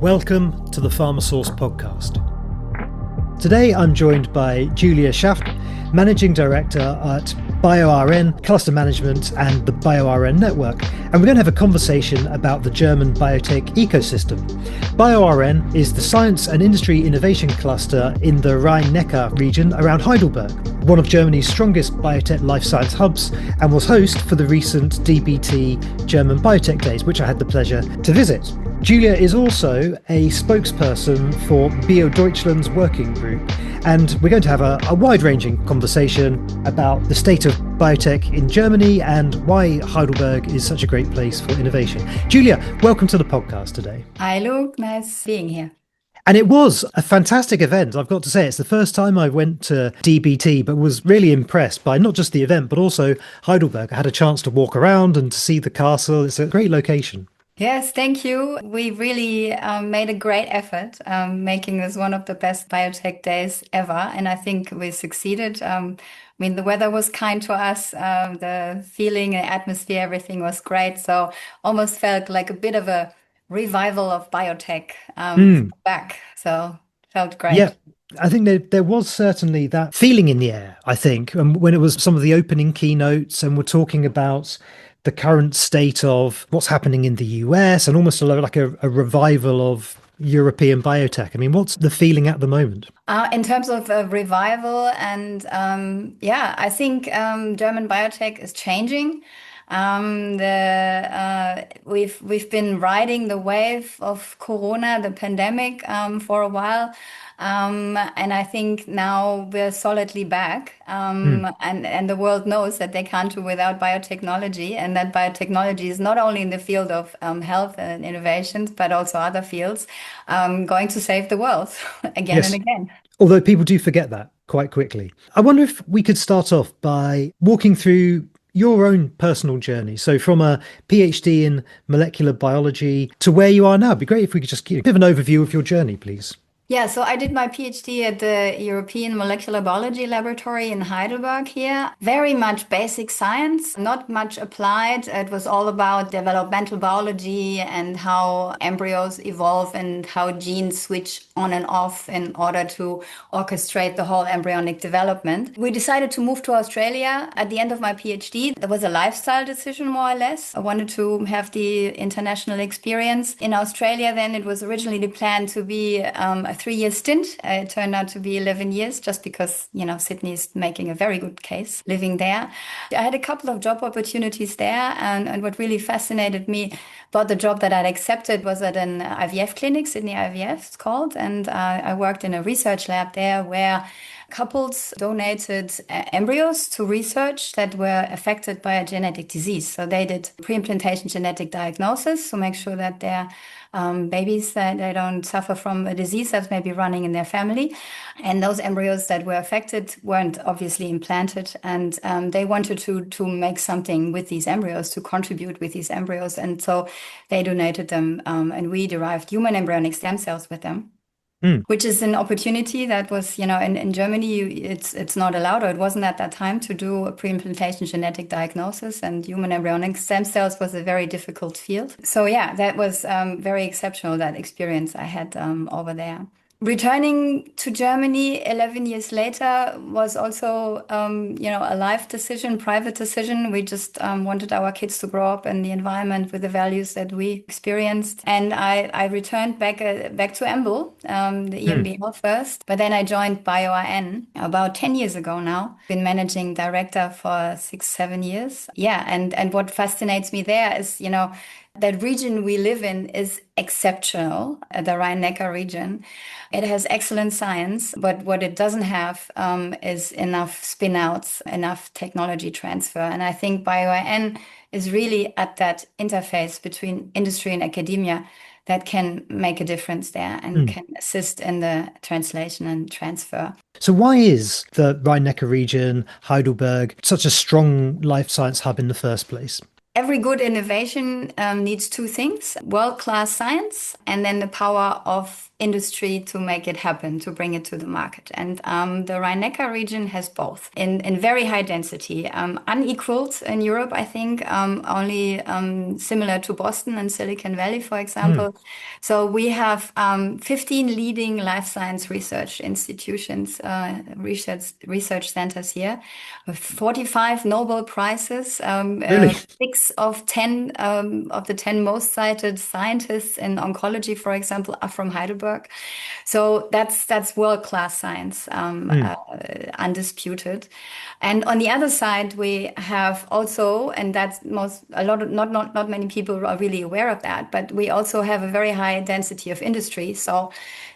Welcome to the PharmaSource podcast. Today I'm joined by Julia Schaft, Managing Director at BioRN Cluster Management and the BioRN Network, and we're going to have a conversation about the German biotech ecosystem. BioRN is the science and industry innovation cluster in the Rhine-Neckar region around Heidelberg, one of Germany's strongest biotech life science hubs, and was host for the recent DBT German Biotech Days, which I had the pleasure to visit. Julia is also a spokesperson for bioDeutschland's Working Group, and we're going to have a wide-ranging conversation about the state of biotech in Germany and why Heidelberg is such a great place for innovation. Julia, welcome to the podcast today. Hi, Luke. Nice being here. And it was a fantastic event. I've got to say, it's the first time I went to DBT, but was really impressed by not just the event, but also Heidelberg. I had a chance to walk around and to see the castle. It's a great location. Yes, thank you. We really made a great effort making this one of the best biotech days ever. And I think we succeeded. The weather was kind to us. The feeling, the atmosphere, everything was great. So almost felt like a bit of a revival of biotech back. So felt great. Yeah. I think there was certainly that feeling in the air, I think, when it was some of the opening keynotes and we're talking about the current state of what's happening in the US and almost like a revival of European biotech. I mean, what's the feeling at the moment? In terms of revival and I think German biotech is changing. We've been riding the wave of Corona, the pandemic, for a while. And I think now we're solidly back. And the world knows that they can't do without biotechnology, and that biotechnology is not only in the field of health and innovations, but also other fields, going to save the world again and again. Although people do forget that quite quickly. I wonder if we could start off by walking through your own personal journey. So from a PhD in molecular biology to where you are now. It'd be great if we could just give an overview of your journey, please. Yeah, so I did my PhD at the European Molecular Biology Laboratory in Heidelberg here. Very much basic science, not much applied. It was all about developmental biology and how embryos evolve and how genes switch on and off in order to orchestrate the whole embryonic development. We decided to move to Australia at the end of my PhD. It was a lifestyle decision, more or less. I wanted to have the international experience. In Australia, then, it was originally planned to be a 3-year stint. It turned out to be 11 years just because, Sydney is making a very good case living there. I had a couple of job opportunities there. And what really fascinated me about the job that I'd accepted was at an IVF clinic, Sydney IVF it's called. And I worked in a research lab there where couples donated embryos to research that were affected by a genetic disease. So they did pre-implantation genetic diagnosis to make sure that their babies, that they don't suffer from a disease that's maybe running in their family. And those embryos that were affected weren't obviously implanted. And they wanted to make something with these embryos, to contribute with these embryos. And so they donated them, and we derived human embryonic stem cells with them. Which is an opportunity that was, in Germany, it's not allowed, or it wasn't at that time, to do a pre-implantation genetic diagnosis, and human embryonic stem cells was a very difficult field. So yeah, that was very exceptional, that experience I had over there. Returning to Germany 11 years later was also, a life decision, private decision. We just wanted our kids to grow up in the environment with the values that we experienced. And I returned back to EMBL, the EMBL first. But then I joined BioRN about 10 years ago now. Been managing director for 6-7 years. Yeah, and what fascinates me there is, that region we live in is exceptional, the Rhine-Neckar region. It has excellent science, but what it doesn't have is enough spin-outs, enough technology transfer. And I think BioRN is really at that interface between industry and academia that can make a difference there and can assist in the translation and transfer. So why is the Rhine-Neckar region, Heidelberg, such a strong life science hub in the first place? Every good innovation needs two things: world-class science and then the power of industry to make it happen, to bring it to the market. And the Rhine-Neckar region has both in very high density, unequaled in Europe, I think, only similar to Boston and Silicon Valley, for example. So we have 15 leading life science research institutions, research centers here, with 45 Nobel Prizes. Really? 6 of 10 of the 10 most cited scientists in oncology, for example, are from Heidelberg. So that's world-class science, undisputed. And on the other side, we have also, and that's not many people are really aware of that, but we also have a very high density of industry. So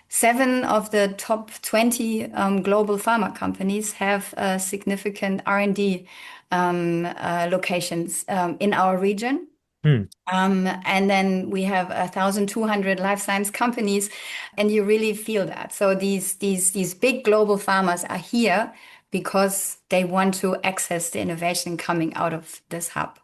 7 of the top 20 global pharma companies have significant R&D locations in our region. And then we have 1,200 life science companies, and you really feel that. So these big global pharmas are here because they want to access the innovation coming out of this hub.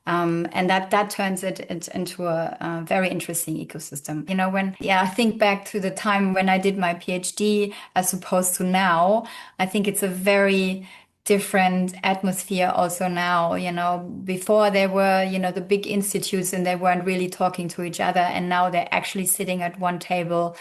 And that turns it into a very interesting ecosystem. You know, I think back to the time when I did my PhD as opposed to now, I think it's a very different atmosphere also now. You know, before there were, you know, the big institutes and they weren't really talking to each other. And now they're actually sitting at one table,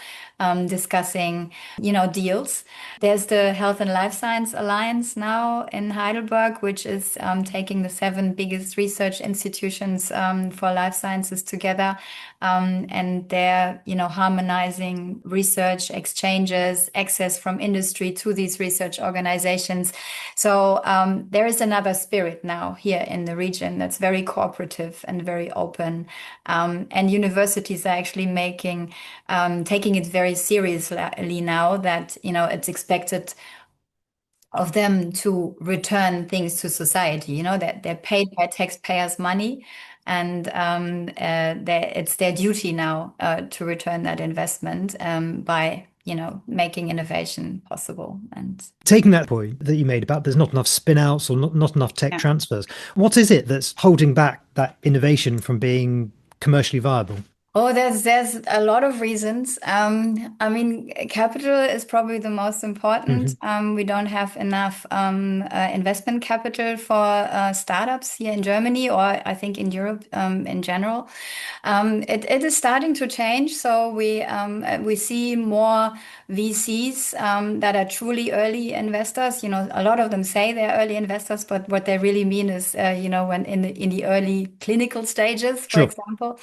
discussing, you know, deals. There's the Health and Life Science Alliance now in Heidelberg, which is taking the 7 biggest research institutions for life sciences together. And they're, you know, harmonizing research exchanges, access from industry to these research organizations. So there is another spirit now here in the region that's very cooperative and very open. And universities are actually taking it very seriously now that, you know, it's expected of them to return things to society, you know, that they're paid by taxpayers' money. And it's their duty now to return that investment by, you know, making innovation possible. And taking that point that you made about there's not enough spin outs or not enough tech transfers, what is it that's holding back that innovation from being commercially viable? Oh, there's a lot of reasons. I mean, capital is probably the most important. We don't have enough investment capital for startups here in Germany, or I think in Europe in general. It is starting to change. So we see more VCs that are truly early investors. You know, a lot of them say they're early investors, but what they really mean is, you know, when in the early clinical stages, for example.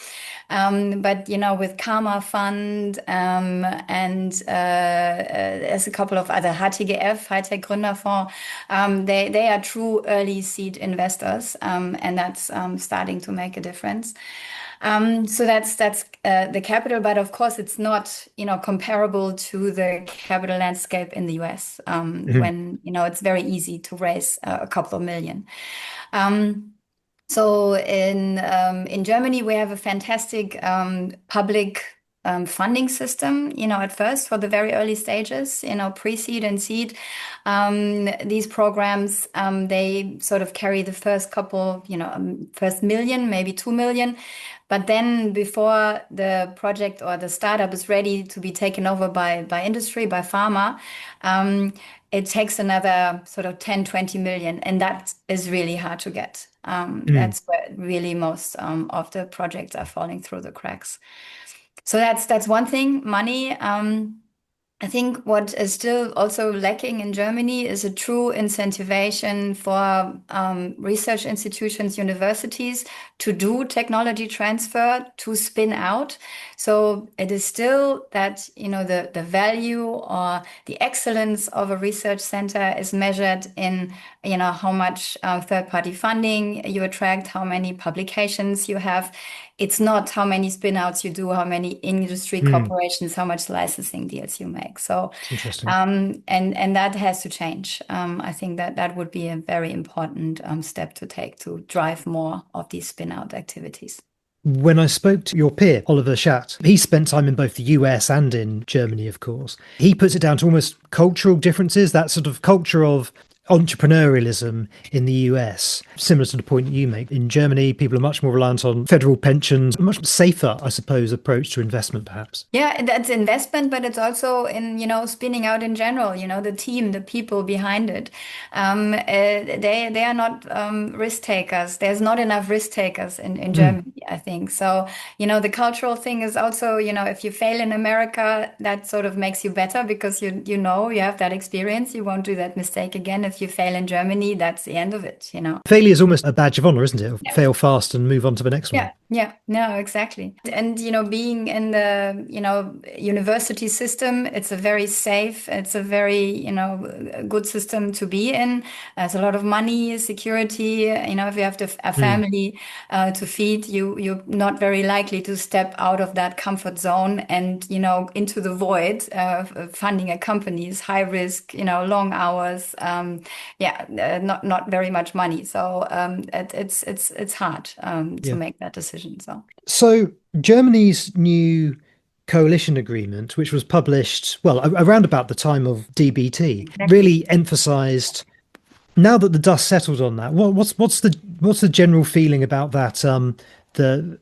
But, you know, with Karma Fund and there's a couple of other HTGF, High Tech Gründerfonds, they are true early seed investors, and that's starting to make a difference. So that's the capital, but of course it's not, you know, comparable to the capital landscape in the US, when, you know, it's very easy to raise a couple of million. So in Germany, we have a fantastic public funding system, you know, at first for the very early stages, you know, pre-seed and seed. These programs, they sort of carry the first couple, you know, first million, maybe 2 million. But then before the project or the startup is ready to be taken over by industry, by pharma, it takes another sort of 10, 20 million. And that is really hard to get. That's where really most of the projects are falling through the cracks. So that's one thing, money. I think what is still also lacking in Germany is a true incentivization for research institutions, universities to do technology transfer, to spin out. So it is still that, you know, the value or the excellence of a research center is measured in, you know, how much third-party funding you attract, how many publications you have. It's not how many spin-outs you do, how many industry corporations, how much licensing deals you make. So, interesting. And that has to change. I think that would be a very important step to take to drive more of these spin-out activities. When I spoke to your peer, Oliver Schacht, he spent time in both the US and in Germany, of course. He puts it down to almost cultural differences, that sort of culture of entrepreneurialism in the US, similar to the point you make. In Germany, people are much more reliant on federal pensions, a much safer, I suppose, approach to investment, perhaps. Yeah, that's investment, but it's also in, spinning out in general, the team, the people behind it. They are not risk takers. There's not enough risk takers in Mm, Germany, I think. So, the cultural thing is also, if you fail in America, that sort of makes you better because you have that experience. You won't do that mistake again. If you fail in Germany, that's the end of it. Failure is almost a badge of honor, isn't it? Fail fast and move on to the next one. Yeah, no, exactly. And, being in the, university system, it's a very safe, it's a very, good system to be in. There's a lot of money, security, if you have a Mm, family to feed, you're not very likely to step out of that comfort zone and, into the void. Funding a company is high risk, long hours, not very much money. So it's hard to yeah. make that decision. So So Germany's new coalition agreement, which was published, well, around about the time of DBT, exactly. really emphasized. Now that the dust settled on that, what's the general feeling about that the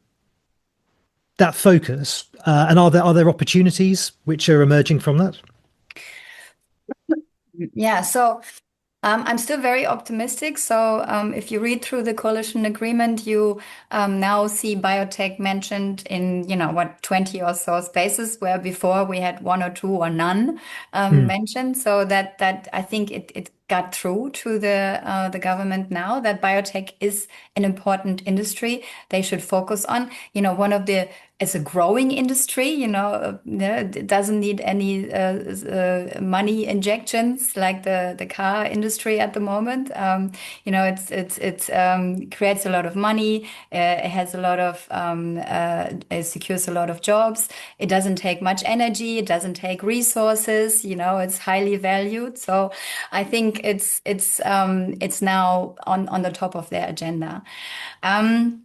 that focus, and are there opportunities which are emerging from that? Yeah, so I'm still very optimistic. So if you read through the coalition agreement, you now see biotech mentioned in, 20 or so spaces, where before we had one or two or none Mm, mentioned. So that I think it got through to the government now that biotech is an important industry they should focus on. One of the It's a growing industry, it doesn't need any money injections like the car industry at the moment. It's creates a lot of money. It has a lot of it secures a lot of jobs. It doesn't take much energy. It doesn't take resources. It's highly valued. So I think it's now on the top of their agenda. Um,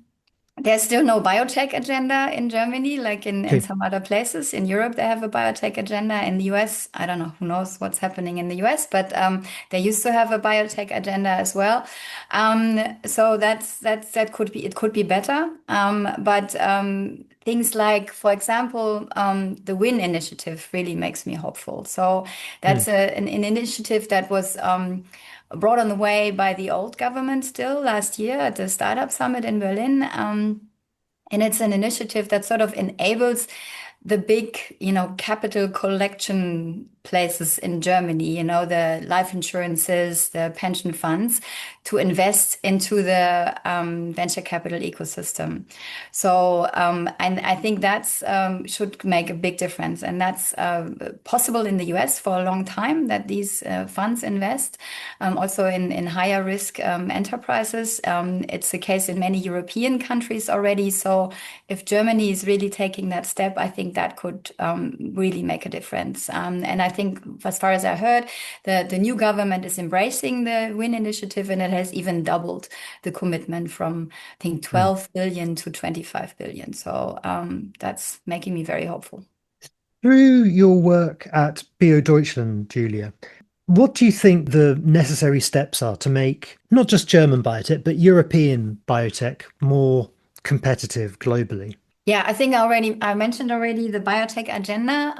there's still no biotech agenda in Germany, like in okay. some other places. In Europe, they have a biotech agenda. In the US, I don't know, who knows what's happening in the US, but they used to have a biotech agenda as well. So that could be better. But things like, for example, the WIN initiative really makes me hopeful. So Mm, that's an initiative that was brought on the way by the old government still last year at the Startup Summit in Berlin. And it's an initiative that sort of enables the big, capital collection places in Germany, the life insurances, the pension funds, to invest into the venture capital ecosystem. So, and I think that's should make a big difference, and that's possible in the US for a long time that these funds invest, also in higher risk enterprises. It's the case in many European countries already. So, if Germany is really taking that step, I think that could really make a difference. And I think, as far as I heard, the new government is embracing the WIN initiative, and it has even doubled the commitment from, I think, mm. 12 billion to 25 billion. So that's making me very hopeful. Through your work at BioDeutschland, Julia, what do you think the necessary steps are to make not just German biotech, but European biotech more competitive globally? Yeah, I think I mentioned already the biotech agenda.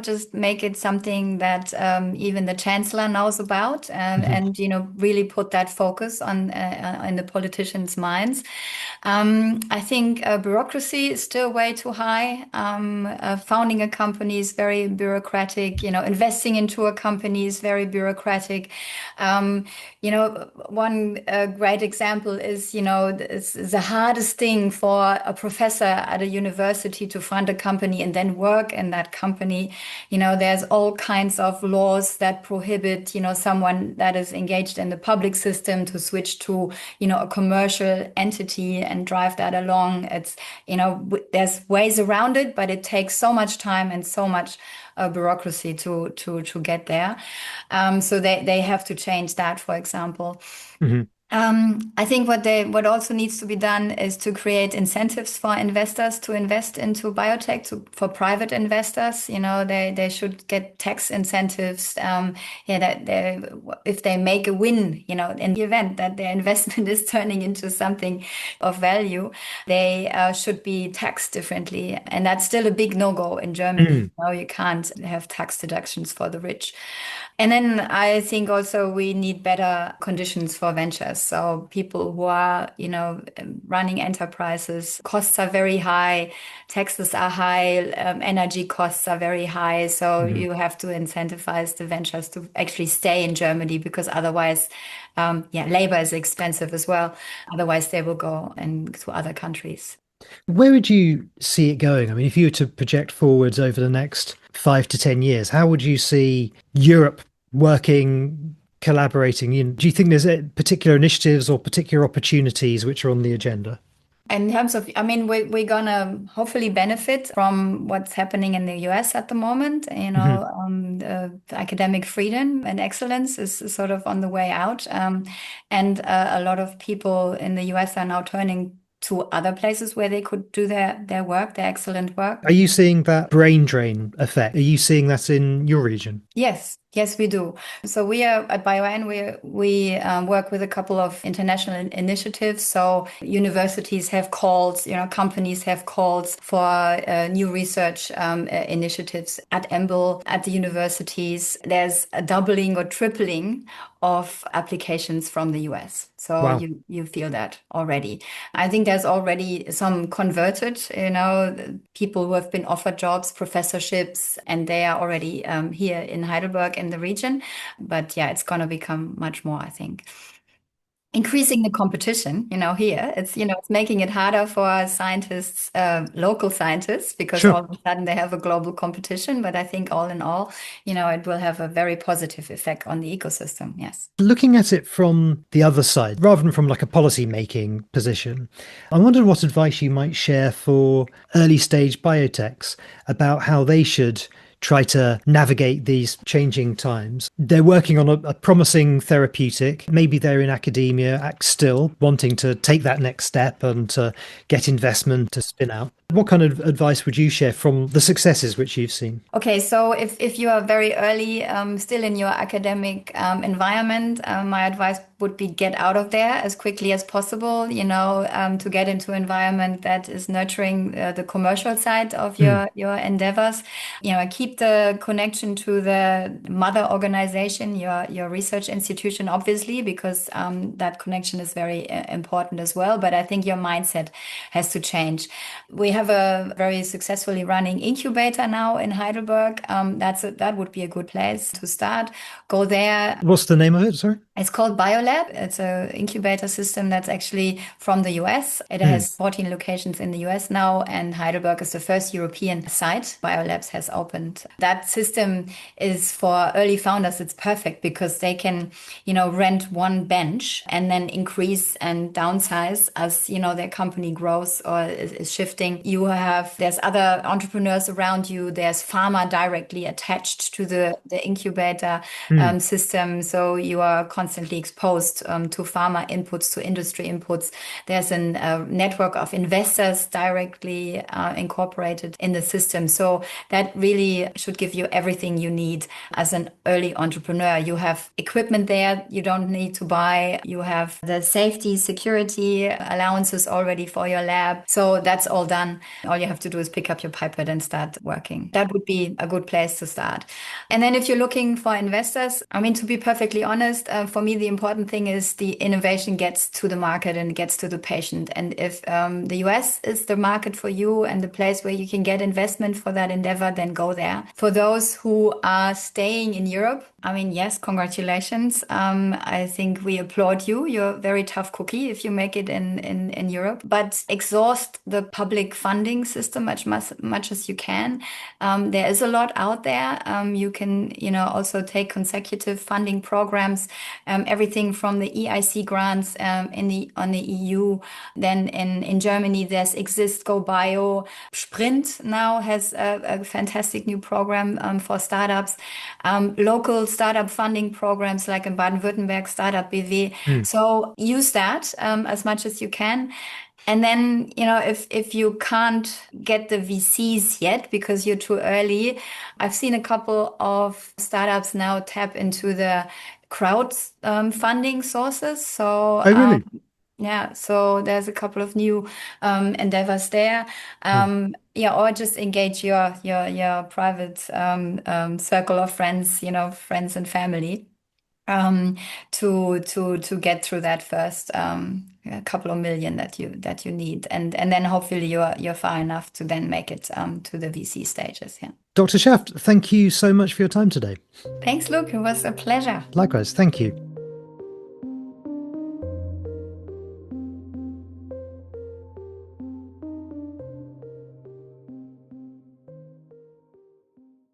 Just make it something that even the chancellor knows about, Hmm. and really put that focus on in the politicians' minds. I think bureaucracy is still way too high. Founding a company is very bureaucratic. Investing into a company is very bureaucratic. One great example is, it's the hardest thing for a professor at a university to fund a company and then work in that company. There's all kinds of laws that prohibit, someone that is engaged in the public system to switch to, a commercial entity and drive that along. There's ways around it, but it takes so much time and so much bureaucracy to get there. So they have to change that, for example. I think what also needs to be done is to create incentives for investors to invest into biotech, for private investors. They should get tax incentives. Yeah, if they make a win, in the event that their investment is turning into something of value, they should be taxed differently. And that's still a big no-go in Germany. Mm. You can't have tax deductions for the rich. And then I think also we need better conditions for ventures. So people who are, running enterprises, costs are very high, taxes are high, energy costs are very high. So Mhm. you have to incentivize the ventures to actually stay in Germany because otherwise, labor is expensive as well. Otherwise, they will go and to other countries. Where would you see it going? I mean, if you were to project forwards over the next 5 to 10 years, how would you see Europe working, collaborating? Do you think there's particular initiatives or particular opportunities which are on the agenda? In terms of, I mean, we're gonna hopefully benefit from what's happening in the US at the moment. Mhm. The academic freedom and excellence is sort of on the way out. And a lot of people in the US are now turning to other places where they could do their work, their excellent work. Are you seeing that brain drain effect? Are you seeing that in your region? Yes, yes, we do. So we are at BioRN. We work with a couple of international initiatives. So universities have calls, companies have calls for new research initiatives at EMBL, at the universities. There's a doubling or tripling of applications from the US. So Wow. you feel that already. I think there's already some converted, people who have been offered jobs, professorships, and they are already here in Heidelberg in the region. But yeah, it's going to become much more, I think. Increasing the competition, here it's making it harder for scientists, local scientists, because Sure. all of a sudden they have a global competition. But I think all in all, it will have a very positive effect on the ecosystem. Yes. Looking at it from the other side, rather than from like a policy making position, I wondered what advice you might share for early stage biotechs about how they should try to navigate these changing times. They're working on a promising therapeutic. Maybe they're in academia, still wanting to take that next step and to get investment to spin out. What kind of advice would you share from the successes which you've seen? Okay, so if you are very early, still in your academic environment, my advice would be get out of there as quickly as possible, to get into an environment that is nurturing the commercial side of Mm. your endeavors. Keep the connection to the mother organization, your research institution, obviously, because that connection is very important as well. But I think your mindset has to change. We have a very successfully running incubator now in Heidelberg. That would be a good place to start. Go there. What's the name of it? Sorry. It's called BioLab. It's an incubator system that's actually from the US. It Mm. has 14 locations in the US now, and Heidelberg is the first European site BioLabs has opened. That system is for early founders. It's perfect because they can, rent one bench and then increase and downsize as, their company grows or is shifting. There's other entrepreneurs around you. There's pharma directly attached to the incubator Mm. system. So you are constantly exposed to pharma inputs, to industry inputs. There's a network of investors directly incorporated in the system. So that really should give you everything you need as an early entrepreneur. You have equipment there you don't need to buy. You have the safety, security allowances already for your lab. So that's all done. All you have to do is pick up your pipette and start working. That would be a good place to start. And then if you're looking for investors, I mean, to be perfectly honest, for me, the important thing is the innovation gets to the market and gets to the patient. And if the US is the market for you and the place where you can get investment for that endeavor, then go there. For those who are staying in Europe, I mean, yes, congratulations. I think we applaud you. You're a very tough cookie if you make it in Europe. But exhaust the public funding system much as you can. There is a lot out there. You can, also take consecutive funding programs everything from the EIC grants on the EU. Then in Germany, there's Exist Go Bio. Sprint now has a fantastic new program for startups. Local startup funding programs like in Baden-Württemberg, Startup BW. So use that as much as you can. And then, if you can't get the VCs yet because you're too early, I've seen a couple of startups now tap into the crowd funding sources. So, Oh, really? yeah, so there's a couple of new endeavors there. Yeah, or just engage your private circle of friends, friends and family to get through that first a couple of million that you need, and then hopefully you're far enough to then make it to the VC stages. Yeah. Dr. Schaft, thank you so much for your time today. Thanks, Luke. It was a pleasure. Likewise, thank you.